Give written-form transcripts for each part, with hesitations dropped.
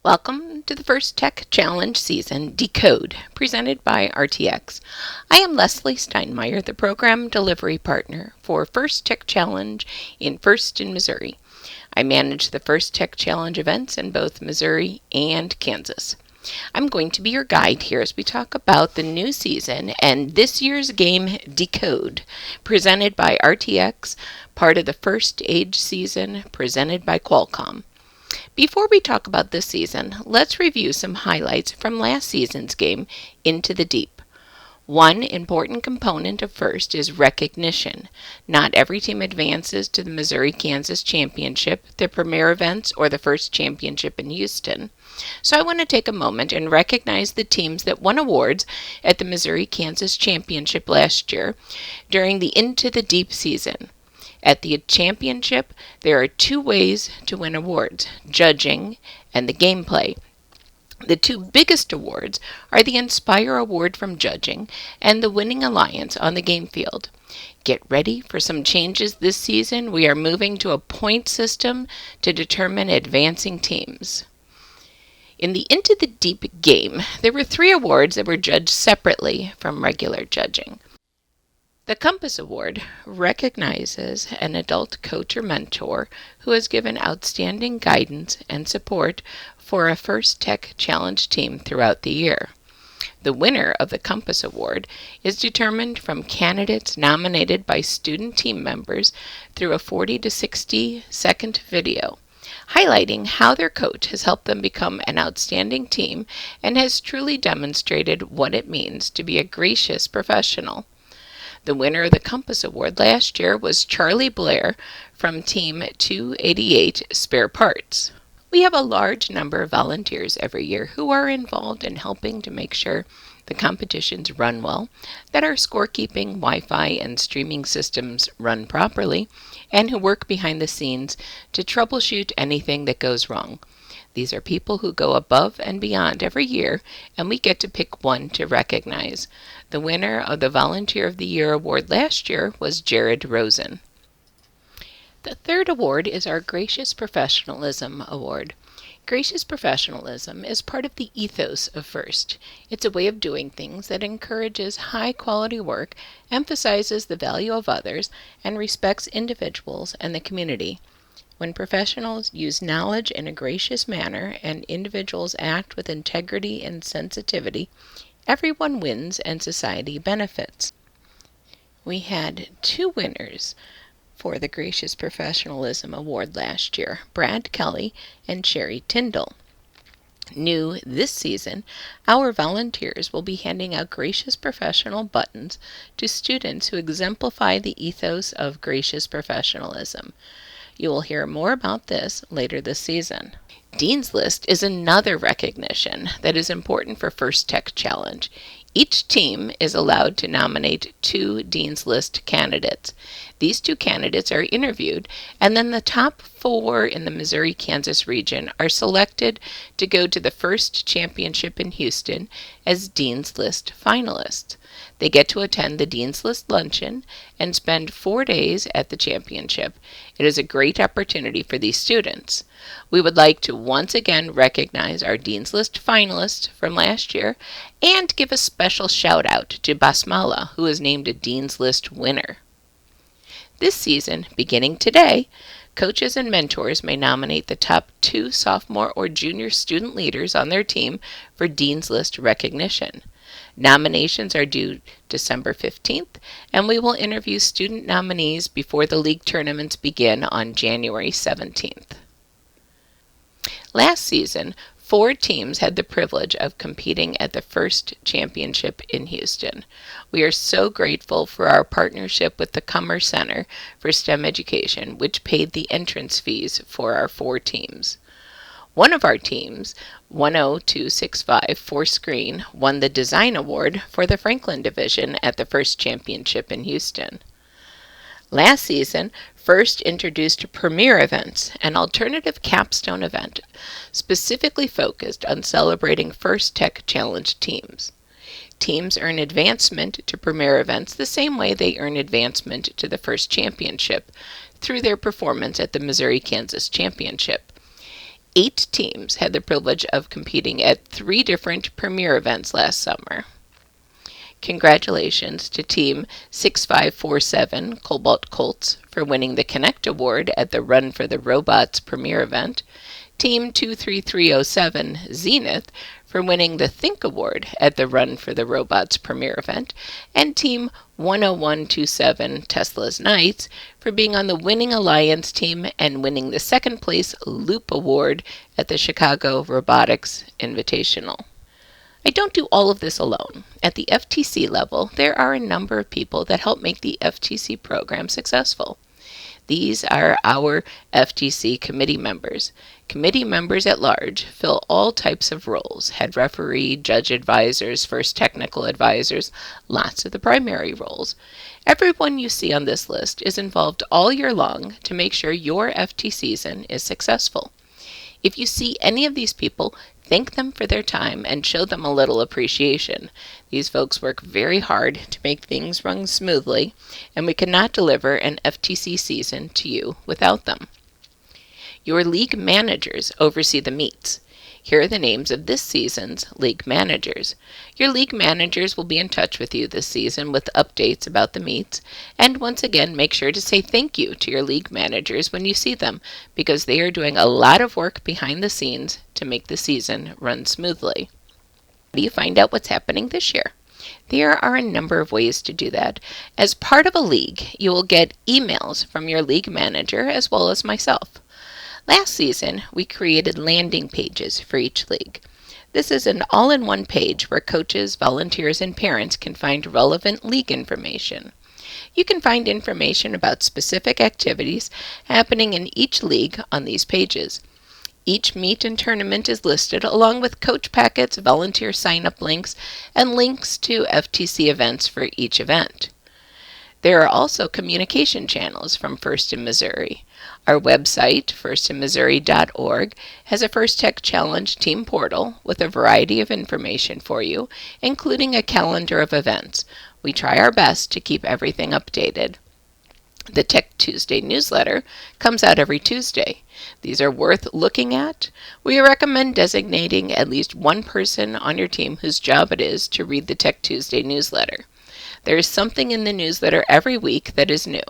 Welcome to the First Tech Challenge season, DECODE, presented by RTX. I am Leslie Steinmeier, the Program Delivery Partner for First Tech Challenge in Missouri. I manage the First Tech Challenge events in both Missouri and Kansas. I'm going to be your guide here as we talk about the new season and this year's game, DECODE, presented by RTX, part of the First Age season presented by Qualcomm. Before we talk about this season, let's review some highlights from last season's game, Into the Deep. One important component of First is recognition. Not every team advances to the Missouri-Kansas Championship, the premier events, or the First Championship in Houston. So I want to take a moment and recognize the teams that won awards at the Missouri-Kansas Championship last year during the Into the Deep season. At the championship, there are two ways to win awards, judging and the gameplay. The two biggest awards are the Inspire Award from judging and the Winning Alliance on the game field. Get ready for some changes this season. We are moving to a point system to determine advancing teams. In the Into the Deep game, there were 3 awards that were judged separately from regular judging. The Compass Award recognizes an adult coach or mentor who has given outstanding guidance and support for a First Tech Challenge team throughout the year. The winner of the Compass Award is determined from candidates nominated by student team members through a 40 to 60 second video, highlighting how their coach has helped them become an outstanding team and has truly demonstrated what it means to be a gracious professional. The winner of the Compass Award last year was Charlie Blair from Team 288 Spare Parts. We have a large number of volunteers every year who are involved in helping to make sure the competitions run well, that our scorekeeping, Wi-Fi, and streaming systems run properly, and who work behind the scenes to troubleshoot anything that goes wrong. These are people who go above and beyond every year, and we get to pick one to recognize. The winner of the Volunteer of the Year award last year was Jared Rosen. The third award is our Gracious Professionalism Award. Gracious professionalism is part of the ethos of First. It's a way of doing things that encourages high-quality work, emphasizes the value of others, and respects individuals and the community. When professionals use knowledge in a gracious manner and individuals act with integrity and sensitivity, everyone wins and society benefits. We had 2 winners for the Gracious Professionalism Award last year, Brad Kelly and Sherry Tyndall. New this season, our volunteers will be handing out Gracious Professional buttons to students who exemplify the ethos of gracious professionalism. You will hear more about this later this season. Dean's List is another recognition that is important for First Tech Challenge. Each team is allowed to nominate 2 Dean's List candidates. These 2 candidates are interviewed, and then the top 4 in the Missouri-Kansas region are selected to go to the First Championship in Houston as Dean's List finalists. They get to attend the Dean's List luncheon and spend 4 days at the championship. It is a great opportunity for these students. We would like to once again recognize our Dean's List finalists from last year and give a special shout out to Basmala, who is named a Dean's List winner. This season, beginning today, coaches and mentors may nominate the top 2 sophomore or junior student leaders on their team for Dean's List recognition. Nominations are due December 15th, and we will interview student nominees before the league tournaments begin on January 17th. Last season, 4 teams had the privilege of competing at the First Championship in Houston. We are so grateful for our partnership with the Kummer Center for STEM Education, which paid the entrance fees for our 4 teams. One of our teams, 10265 4Screen, won the Design Award for the Franklin Division at the First Championship in Houston. Last season, First introduced Premier Events, an alternative capstone event specifically focused on celebrating First Tech Challenge teams. Teams earn advancement to Premier Events the same way they earn advancement to the First Championship through their performance at the Missouri-Kansas Championship. 8 teams had the privilege of competing at 3 different premier events last summer. Congratulations to Team 6547 Cobalt Colts for winning the Connect Award at the Run for the Robots premier event, Team 23307 Zenith for winning the Think Award at the Run for the Robots premier event, and Team 10127 Tesla's Knights for being on the winning Alliance team and winning the second place Loop Award at the Chicago Robotics Invitational. I don't do all of this alone. At the FTC level, there are a number of people that help make the FTC program successful. These are our FTC committee members. Committee members at large fill all types of roles: head referee, judge advisors, first technical advisors, lots of the primary roles. Everyone you see on this list is involved all year long to make sure your FT season is successful. If you see any of these people, thank them for their time and show them a little appreciation. These folks work very hard to make things run smoothly, and we cannot deliver an FTC season to you without them. Your league managers oversee the meets. Here are the names of this season's league managers. Your league managers will be in touch with you this season with updates about the meets, and once again, make sure to say thank you to your league managers when you see them, because they are doing a lot of work behind the scenes to make the season run smoothly. How do you find out what's happening this year? There are a number of ways to do that. As part of a league, you will get emails from your league manager as well as myself. Last season, we created landing pages for each league. This is an all-in-one page where coaches, volunteers, and parents can find relevant league information. You can find information about specific activities happening in each league on these pages. Each meet and tournament is listed along with coach packets, volunteer sign-up links, and links to FTC events for each event. There are also communication channels from First in Missouri. Our website, firstinmissouri.org, has a First Tech Challenge team portal with a variety of information for you, including a calendar of events. We try our best to keep everything updated. The Tech Tuesday newsletter comes out every Tuesday. These are worth looking at. We recommend designating at least one person on your team whose job it is to read the Tech Tuesday newsletter. There is something in the newsletter every week that is new,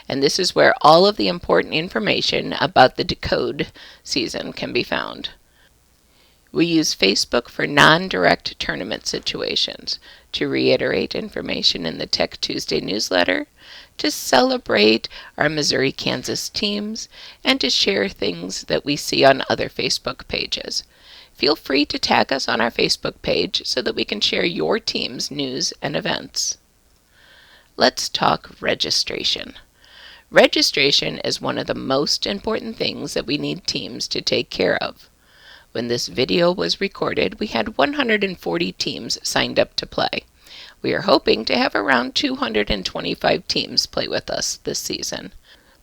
and this is where all of the important information about the DECODE season can be found. We use Facebook for non-direct tournament situations, to reiterate information in the Tech Tuesday newsletter, to celebrate our Missouri-Kansas teams, and to share things that we see on other Facebook pages. Feel free to tag us on our Facebook page so that we can share your team's news and events. Let's talk registration. Registration is one of the most important things that we need teams to take care of. When this video was recorded, we had 140 teams signed up to play. We are hoping to have around 225 teams play with us this season.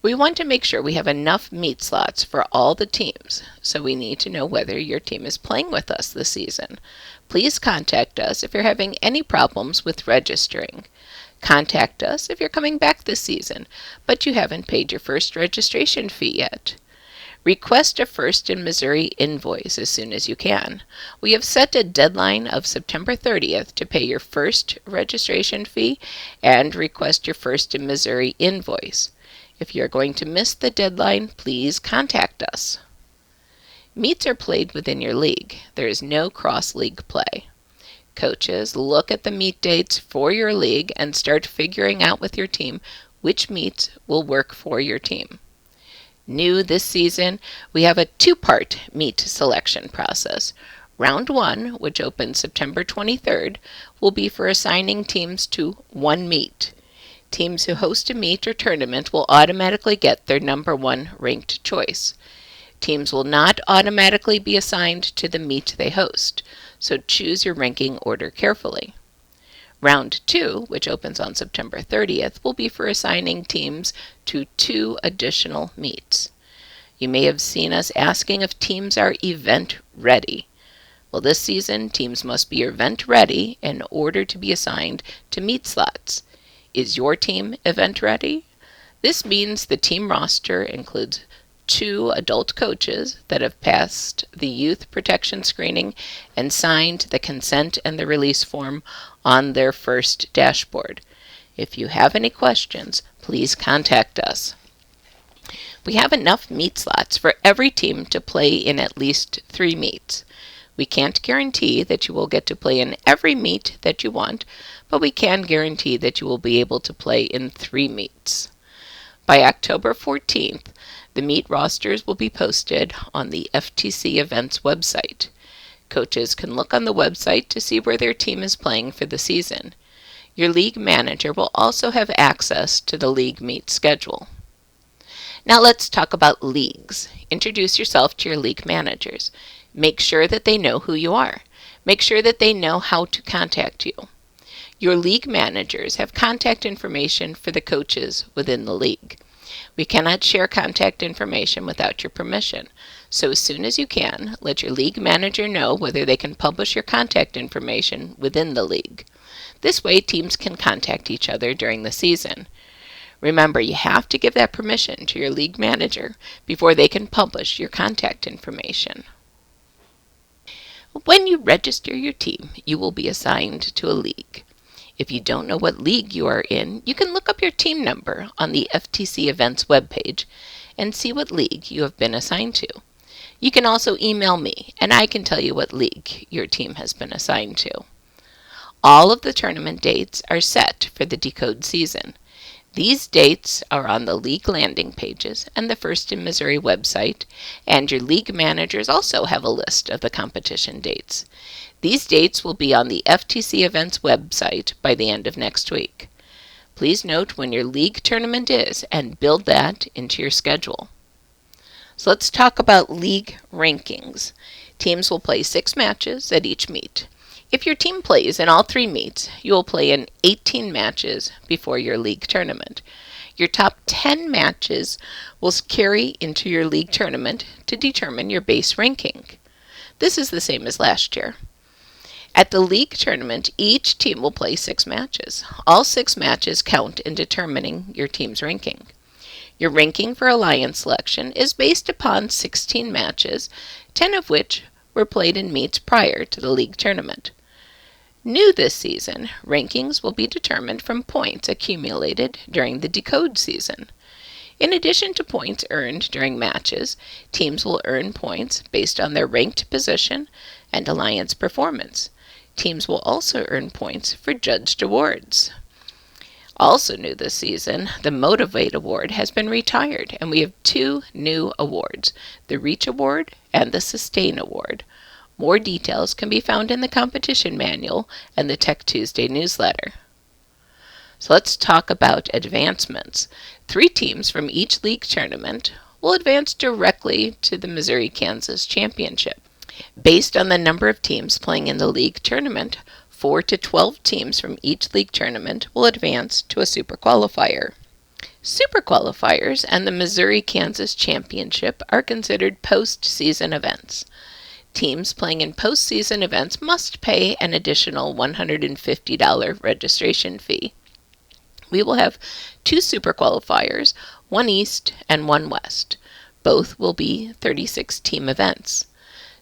We want to make sure we have enough meet slots for all the teams, so we need to know whether your team is playing with us this season. Please contact us if you're having any problems with registering. Contact us if you're coming back this season, but you haven't paid your first registration fee yet. Request a First in Missouri invoice as soon as you can. We have set a deadline of September 30th to pay your first registration fee and request your First in Missouri invoice. If you're going to miss the deadline, please contact us. Meets are played within your league. There is no cross-league play. Coaches, look at the meet dates for your league and start figuring out with your team which meets will work for your team. New this season, we have a 2-part meet selection process. Round 1, which opens September 23rd, will be for assigning teams to one meet. Teams who host a meet or tournament will automatically get their number 1 ranked choice. Teams will not automatically be assigned to the meet they host, so choose your ranking order carefully. Round 2, which opens on September 30th, will be for assigning teams to 2 additional meets. You may have seen us asking if teams are event ready. Well, this season, teams must be event ready in order to be assigned to meet slots. Is your team event ready? This means the team roster includes 2 adult coaches that have passed the youth protection screening and signed the consent and the release form on their first dashboard. If you have any questions, please contact us. We have enough meet slots for every team to play in at least 3 meets. We can't guarantee that you will get to play in every meet that you want, but we can guarantee that you will be able to play in 3 meets. By October 14th, the meet rosters will be posted on the FTC Events website. Coaches can look on the website to see where their team is playing for the season. Your league manager will also have access to the league meet schedule. Now let's talk about leagues. Introduce yourself to your league managers. Make sure that they know who you are. Make sure that they know how to contact you. Your league managers have contact information for the coaches within the league. We cannot share contact information without your permission, so as soon as you can, let your league manager know whether they can publish your contact information within the league. This way, teams can contact each other during the season. Remember, you have to give that permission to your league manager before they can publish your contact information. When you register your team, you will be assigned to a league. If you don't know what league you are in, you can look up your team number on the FTC Events webpage and see what league you have been assigned to. You can also email me, and I can tell you what league your team has been assigned to. All of the tournament dates are set for the DECODE season. These dates are on the league landing pages and the First in Missouri website, and your league managers also have a list of the competition dates. These dates will be on the FTC Events website by the end of next week. Please note when your league tournament is and build that into your schedule. So let's talk about league rankings. Teams will play 6 matches at each meet. If your team plays in all 3 meets, you will play in 18 matches before your league tournament. Your top 10 matches will carry into your league tournament to determine your base ranking. This is the same as last year. At the league tournament, each team will play 6 matches. All 6 matches count in determining your team's ranking. Your ranking for alliance selection is based upon 16 matches, 10 of which were played in meets prior to the league tournament. New this season, rankings will be determined from points accumulated during the DECODE season. In addition to points earned during matches, teams will earn points based on their ranked position and alliance performance. Teams will also earn points for judged awards. Also new this season, the Motivate Award has been retired, and we have 2 new awards, the Reach Award and the Sustain Award. More details can be found in the competition manual and the Tech Tuesday newsletter. So let's talk about advancements. 3 teams from each league tournament will advance directly to the Missouri-Kansas Championship. Based on the number of teams playing in the league tournament, 4 to 12 teams from each league tournament will advance to a super qualifier. Super qualifiers and the Missouri-Kansas Championship are considered postseason events. Teams playing in postseason events must pay an additional $150 registration fee. We will have 2 super qualifiers, 1 East and 1 West. Both will be 36-team events.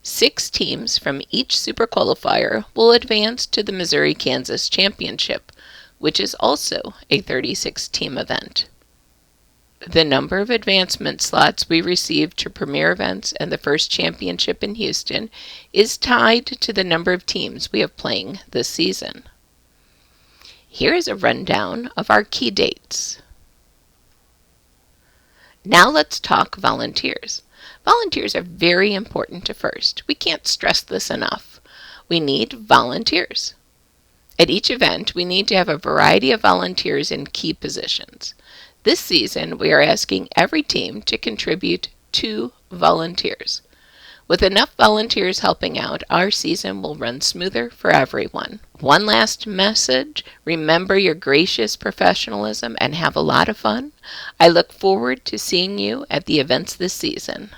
6 teams from each super qualifier will advance to the Missouri-Kansas Championship, which is also a 36-team event. The number of advancement slots we receive to premier events and the first championship in Houston is tied to the number of teams we have playing this season. Here is a rundown of our key dates. Now let's talk volunteers. Volunteers are very important to First. We can't stress this enough. We need volunteers. At each event, we need to have a variety of volunteers in key positions. This season, we are asking every team to contribute 2 volunteers. With enough volunteers helping out, our season will run smoother for everyone. One last message, remember your gracious professionalism and have a lot of fun. I look forward to seeing you at the events this season.